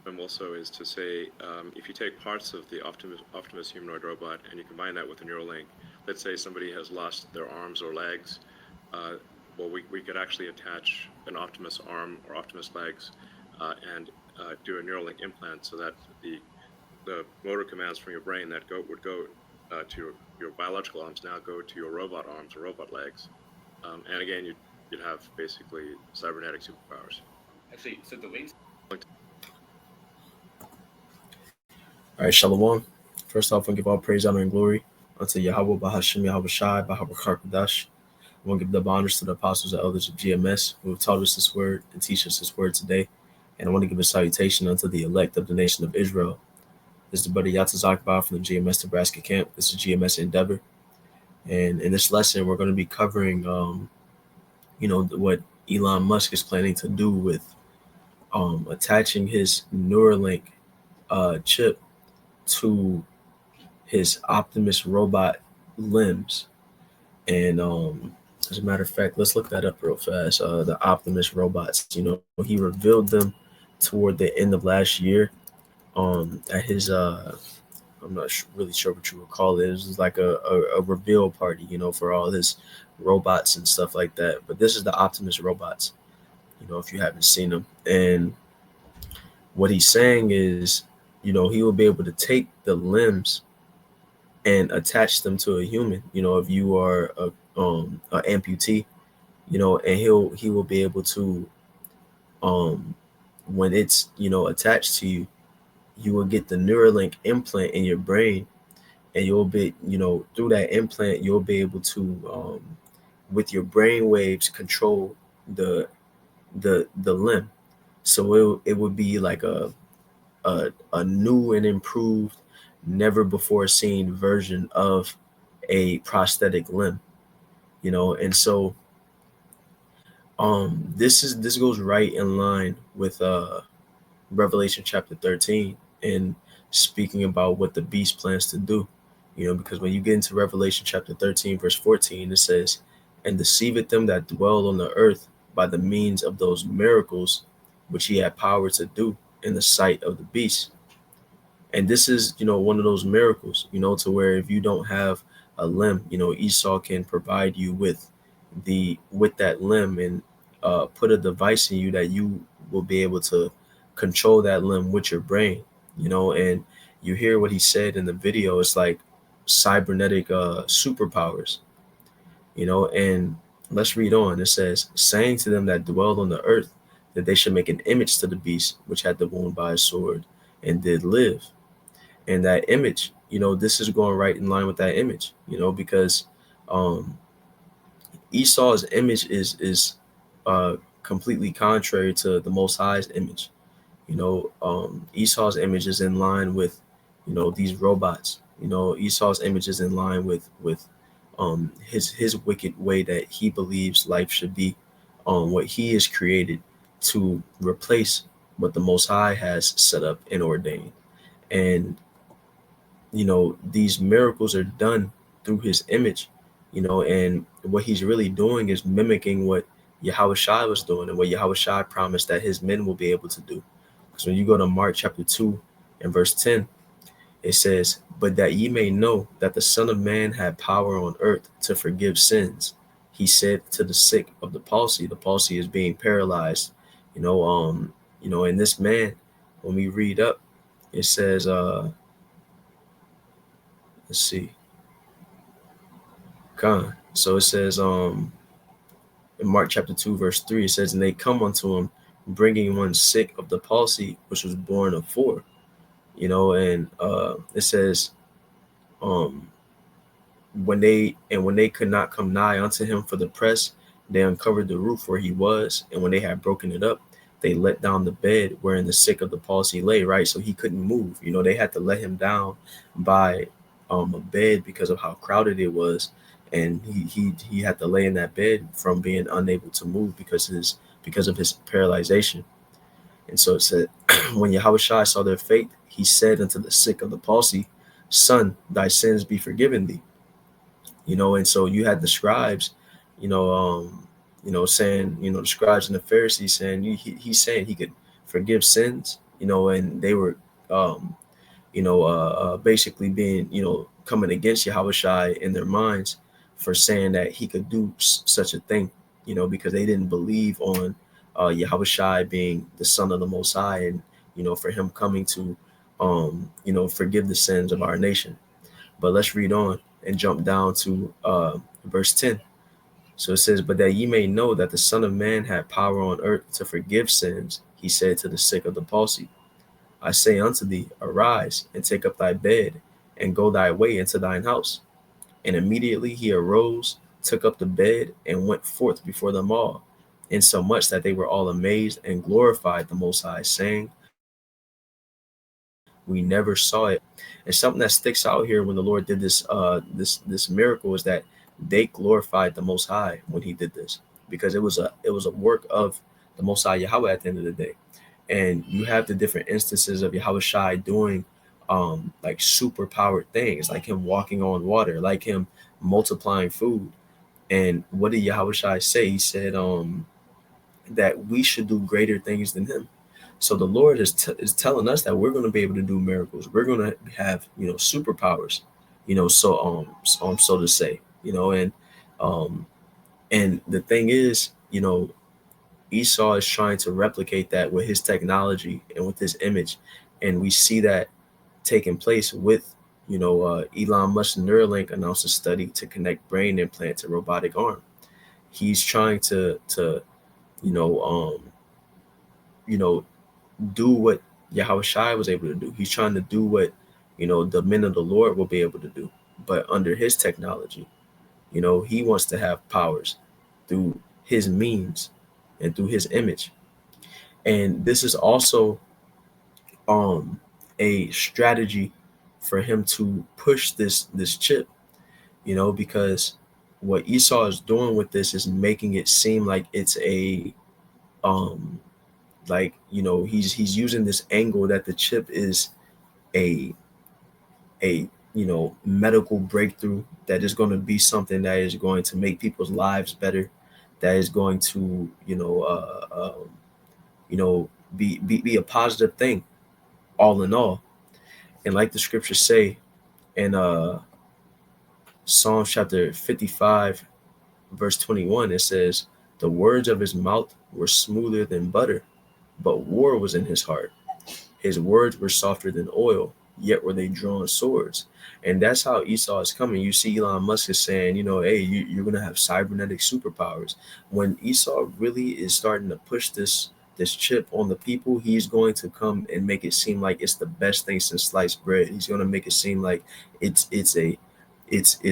them also is to say, if you take parts of the Optimus humanoid robot and you combine that with a Neuralink, let's say somebody has lost their arms or legs, uh, well, we could actually attach an Optimus arm or Optimus legs and do a Neuralink implant so that the motor commands from your brain that would go to your biological arms now go to your robot arms or robot legs. And again, you'd have basically cybernetic superpowers. Actually, so the links. All right, Shalom. First off, I give all praise, honor, and glory unto Yahweh, Bahashim, Yahweh Shai, Bahawah Karkadash. I want to give double honors to the apostles and elders of GMS who have taught us this word and teach us this word today. And I want to give a salutation unto the elect of the nation of Israel. This is the buddy Yatazakbar from the GMS Nebraska camp. This is GMS Endeavor. And in this lesson, we're going to be covering, what Elon Musk is planning to do with attaching his Neuralink chip to his Optimus robot limbs. And as a matter of fact, let's look that up real fast. The Optimus robots, he revealed them toward the end of last year at his I'm not really sure what you would call it. It was like a reveal party, for all his robots and stuff like that. But this is the Optimus robots, if you haven't seen them. And what he's saying is, he will be able to take the limbs and attach them to a human. If you are a amputee, and he will be able to, when it's attached to you, you will get the Neuralink implant in your brain, and you'll be, through that implant, you'll be able to, with your brain waves, control the limb. So it would be like a new and improved, never before seen version of a prosthetic limb, and so this goes right in line with Revelation chapter 13 and speaking about what the beast plans to do, because when you get into Revelation chapter 13 verse 14, it says, and deceiveth them that dwell on the earth by the means of those miracles which he had power to do in the sight of the beast. And this is, one of those miracles, to where if you don't have a limb, Esau can provide you with that limb and put a device in you that you will be able to control that limb with your brain, and you hear what he said in the video. It's like cybernetic superpowers, and let's read on. It says, saying to them that dwelled on the earth that they should make an image to the beast which had the wound by a sword and did live. And that image, this is going right in line with that image, because Esau's image is completely contrary to the Most High's image. Esau's image is in line with, these robots. Esau's image is in line with his wicked way that he believes life should be, what he has created to replace what the Most High has set up and ordained. And these miracles are done through his image, and what he's really doing is mimicking what Yahweh Shai was doing and what Yahweh Shai promised that his men will be able to do. Because when you go to Mark chapter 2 and verse 10, it says, but that ye may know that the Son of Man had power on earth to forgive sins, he said to the sick of the palsy is being paralyzed, and this man, when we read up, it says, let's see. So it says, in Mark chapter 2, verse 3, it says, and they come unto him, bringing one sick of the palsy, which was born of 4, and it says, when they could not come nigh unto him for the press, they uncovered the roof where he was, and when they had broken it up, they let down the bed wherein the sick of the palsy lay, right? So he couldn't move. They had to let him down by a bed because of how crowded it was, and he had to lay in that bed from being unable to move because of his paralyzation. And so it said, when Yahweh Shai saw their faith, he said unto the sick of the palsy, son, thy sins be forgiven thee. And so you had the scribes, saying, the scribes and the Pharisees saying, he's saying he could forgive sins, and they were um, basically being, coming against Yahushua in their minds for saying that he could do such a thing, because they didn't believe on Yahushua being the Son of the Most High, and for him coming to forgive the sins of our nation. But let's read on and jump down to verse 10. So it says, "But that ye may know that the Son of Man had power on earth to forgive sins, he said to the sick of the palsy, I say unto thee, arise and take up thy bed and go thy way into thine house. And immediately he arose, took up the bed, and went forth before them all, insomuch that they were all amazed and glorified the Most High, saying, We never saw it. And something that sticks out here when the Lord did this miracle is that they glorified the Most High when he did this, because it was a work of the Most High Yahweh at the end of the day. And you have the different instances of Yahweh Shai doing like super powered things, like him walking on water, like him multiplying food. And what did Yahweh Shai say? He said that we should do greater things than him. So the Lord is telling us that we're going to be able to do miracles. We're going to have superpowers, so to say, um and the thing is, Esau is trying to replicate that with his technology and with his image, and we see that taking place with Elon Musk's Neuralink announced a study to connect brain implant to robotic arm. He's trying to you know you know do what Yahweh Shai was able to do. He's trying to do what the men of the Lord will be able to do, but under his technology. He wants to have powers through his means and through his image. And this is also um a strategy for him to push this chip, because what Esau is doing with this is making it seem like it's a um he's using this angle that the chip is a medical breakthrough, that is going to be something that is going to make people's lives better, that is going to you know be a positive thing all in all. And like the scriptures say in Psalm chapter 55 verse 21, it says, the words of his mouth were smoother than butter, but war was in his heart. His words were softer than oil, yet were they drawn swords. And that's how Esau is coming. You see Elon Musk is saying, hey, you're going to have cybernetic superpowers. When Esau really is starting to push this chip on the people, he's going to come and make it seem like it's the best thing since sliced bread. He's going to make it seem like it's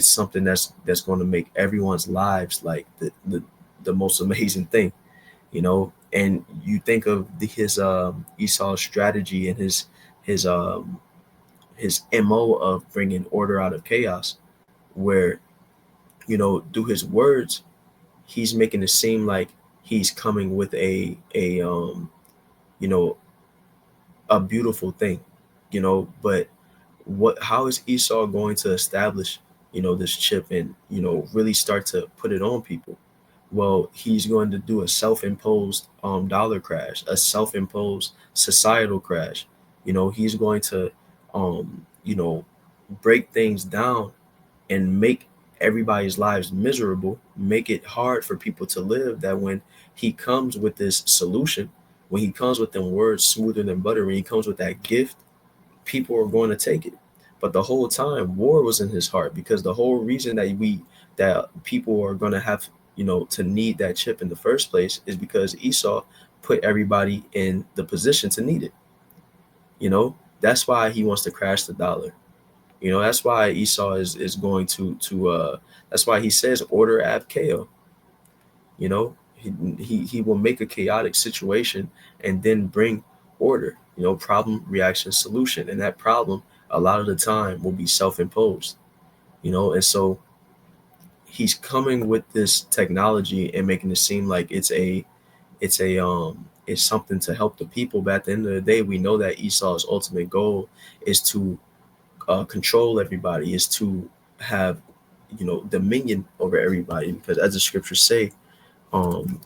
something that's going to make everyone's lives like the most amazing thing. And you think of his Esau's strategy and his mo of bringing order out of chaos, where through his words he's making it seem like he's coming with a you know a beautiful thing, but how is Esau going to establish this chip and really start to put it on people? Well, he's going to do a self-imposed dollar crash, a self-imposed societal crash. He's going to break things down and make everybody's lives miserable, make it hard for people to live. That when he comes with this solution, when he comes with them words smoother than butter, when he comes with that gift, people are going to take it. But the whole time, war was in his heart, because the whole reason that people are going to have to need that chip in the first place is because Esau put everybody in the position to need it. That's why he wants to crash the dollar. That's why Esau is going to that's why he says order ab chaos. He will make a chaotic situation and then bring order. Problem, reaction, solution, and that problem a lot of the time will be self-imposed. And so he's coming with this technology and making it seem like it's something to help the people. But at the end of the day, we know that Esau's ultimate goal is to control everybody, is to have dominion over everybody, because as the scriptures say, um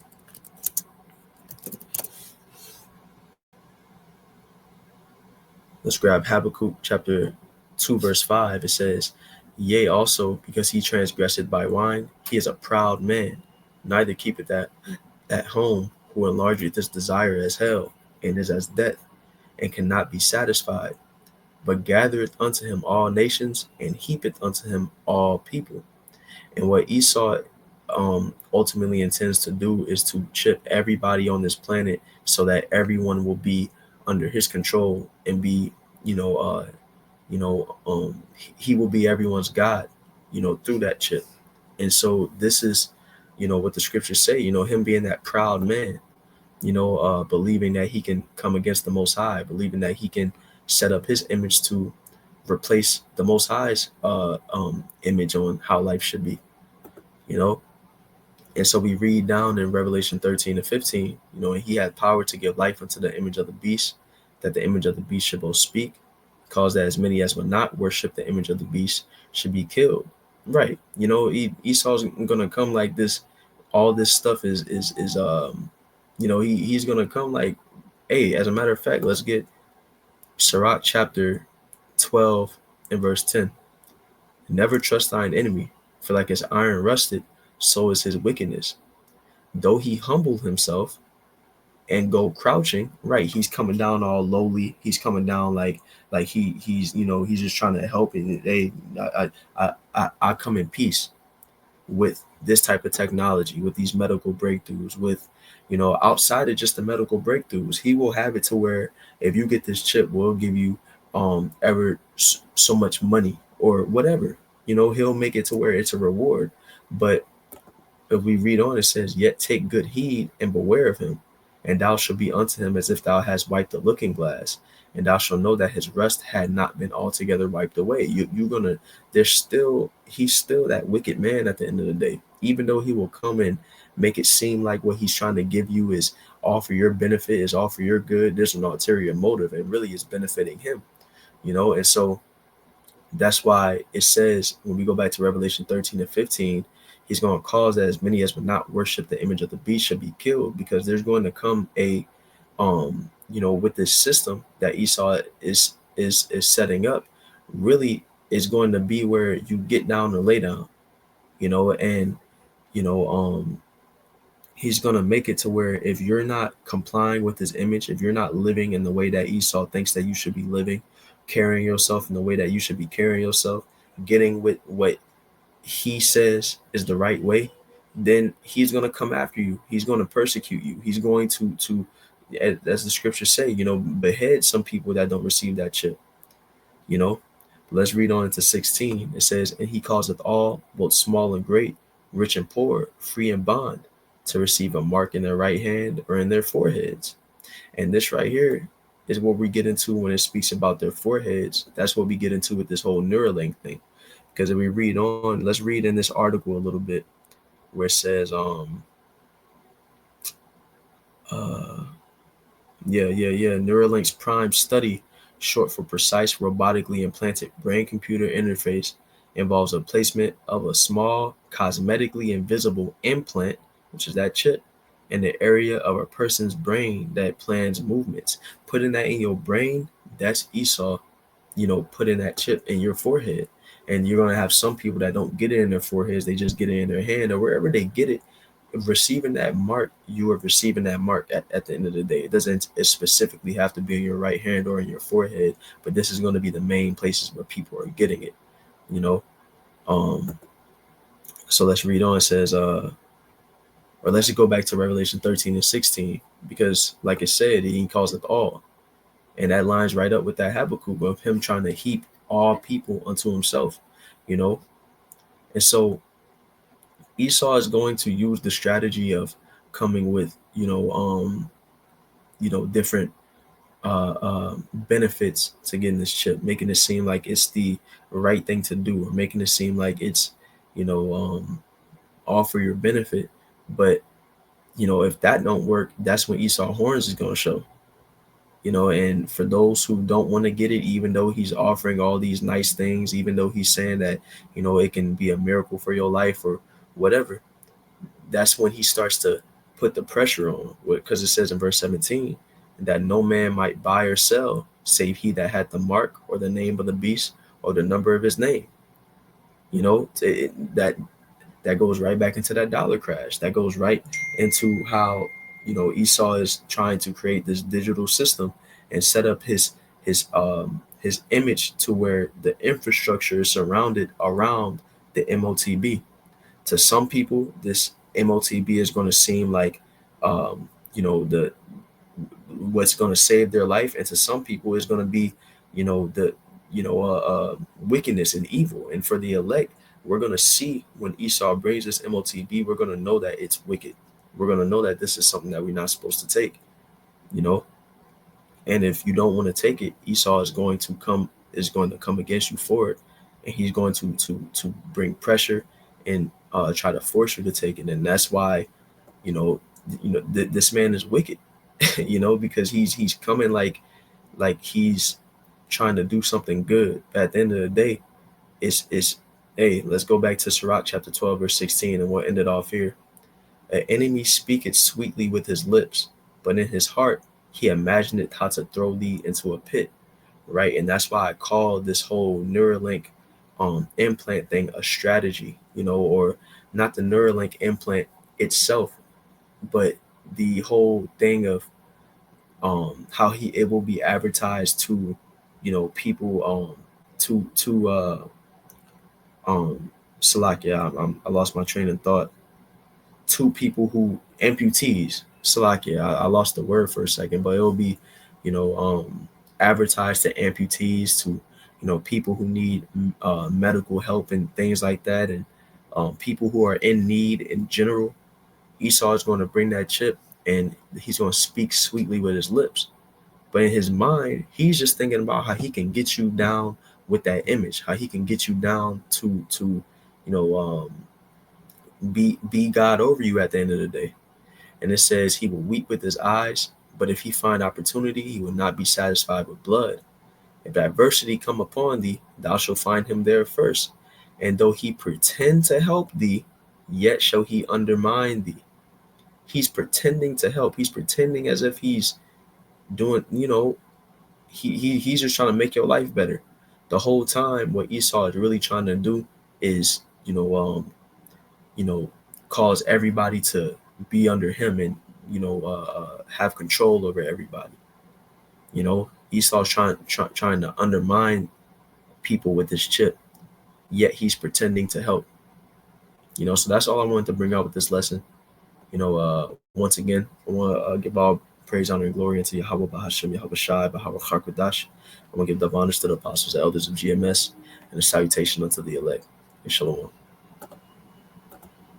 Let's grab Habakkuk chapter 2, verse 5. It says, Yea, also, because he transgressed by wine, he is a proud man, neither keepeth that at home, who enlargeth his desire as hell, and is as death, and cannot be satisfied, but gathereth unto him all nations, and heapeth unto him all people. And what Esau ultimately intends to do is to chip everybody on this planet so that everyone will be under his control and be, you know, he will be everyone's God, through that chip. And so this is, what the scriptures say, him being that proud man, believing that he can come against the Most High, believing that he can set up his image to replace the Most High's image on how life should be, you know. And so we read down in Revelation 13 and 15, and he had power to give life unto the image of the beast, that the image of the beast should both speak, cause that as many as would not worship the image of the beast should be killed. Right. Esau's gonna come like this. All this stuff he's gonna come like, hey, as a matter of fact, let's get Sirach chapter 12 and verse 10. Never trust thine enemy, for like as iron rusted, so is his wickedness. Though he humble himself and go crouching, right? He's coming down all lowly. He's coming down like he's just trying to help it. I come in peace with this type of technology, with these medical breakthroughs, with outside of just the medical breakthroughs, he will have it to where if you get this chip, we'll give you ever so much money or whatever. He'll make it to where it's a reward. But if we read on, it says, Yet take good heed and beware of him, and thou shalt be unto him as if thou hast wiped the looking glass, and thou shalt know that his rust had not been altogether wiped away. He's still that wicked man at the end of the day, even though he will come and make it seem like what he's trying to give you is all for your benefit, is all for your good. There's an ulterior motive, and really is benefiting him, and so that's why it says when we go back to Revelation 13 and 15, he's going to cause that as many as would not worship the image of the beast should be killed, because there's going to come a with this system that Esau is setting up, really is going to be where you get down and lay down, and you know he's going to make it to where if you're not complying with his image, if you're not living in the way that Esau thinks that you should be living, carrying yourself in the way that you should be carrying yourself, getting with what he says is the right way, then he's going to come after you. He's going to persecute you. He's going to as the scriptures say, behead some people that don't receive that chip. Let's read on into 16. It says, And he causeth all, both small and great, rich and poor, free and bond, to receive a mark in their right hand or in their foreheads. And this right here is what we get into when it speaks about their foreheads. That's what we get into with this whole Neuralink thing. Because if we read on, let's read in this article a little bit where it says, Neuralink's prime study, short for precise robotically implanted brain-computer interface, involves a placement of a small, cosmetically invisible implant, which is that chip, in the area of a person's brain that plans movements. Putting that in your brain, that's Esau, putting that chip in your forehead. And you're going to have some people that don't get it in their foreheads. They just get it in their hand or wherever they get it. Receiving that mark, you are receiving that mark at the end of the day. It doesn't specifically have to be in your right hand or in your forehead, but this is going to be the main places where people are getting it, So let's read on. It says, or let's just go back to Revelation 13 and 16, because like it said, he calls it all. And that lines right up with that Habakkuk of him trying to heap all people unto himself, And so Esau is going to use the strategy of coming with, different benefits to getting this chip, making it seem like it's the right thing to do, or making it seem like it's, all for your benefit. But, if that don't work, that's when Esau horns is going to show. And for those who don't want to get it, even though he's offering all these nice things, even though he's saying that, it can be a miracle for your life or whatever, that's when he starts to put the pressure on, because it says in verse 17 that no man might buy or sell save he that had the mark or the name of the beast or the number of his name. You know, that goes right back into that dollar crash. That goes right into how, you know, Esau is trying to create this digital system and set up his image to where the infrastructure is surrounded around the MOTB. To some people, this MOTB is going to seem like, you know, the what's going to save their life, and to some people, is going to be, you know, the wickedness and evil. And for the elect, we're going to see when Esau brings this MOTB, we're going to know that it's wicked. We're going to know that this is something that we're not supposed to take, you know. And if you don't want to take it, Esau is going to come against you for it, and he's going to bring pressure and try to force you to take it. And that's why, you know, this man is wicked, you know, because he's coming like he's trying to do something good. But at the end of the day, it's hey, let's go back to Sirach chapter 12 verse 16, and we'll end it off here. An enemy speaketh sweetly with his lips, but in his heart he imagineth how to throw thee into a pit. Right. And that's why I call this whole Neuralink implant thing a strategy, you know, or not the Neuralink implant itself, but the whole thing of how it will be advertised to, you know, people, Salakia, I lost my train of thought, to people who amputees. Salakia, I lost the word for a second, but it'll be, you know, advertised to amputees, to, you know, people who need medical help and things like that, and people who are in need in general. Esau is going to bring that chip, and he's going to speak sweetly with his lips, but in his mind, he's just thinking about how he can get you down with that image, how he can get you down to you know, be God over you at the end of the day. And it says he will weep with his eyes, but if he find opportunity, he will not be satisfied with blood. If adversity come upon thee, thou shalt find him there first. And though he pretend to help thee, yet shall he undermine thee. He's pretending to help. He's pretending as if he's doing, you know, he's just trying to make your life better. The whole time, what Esau is really trying to do is, you know, cause everybody to be under him, and, you know, have control over everybody. You know, Esau's trying to undermine people with this chip, yet he's pretending to help. You know, so that's all I wanted to bring out with this lesson. You know, once again, I want to give all praise, honor, and glory unto Yahweh Bahashem, Yahweh Shai, Yahweh Harkodash. I want to give the honors to the apostles, the elders of GMS, and a salutation unto the elect. And shalom.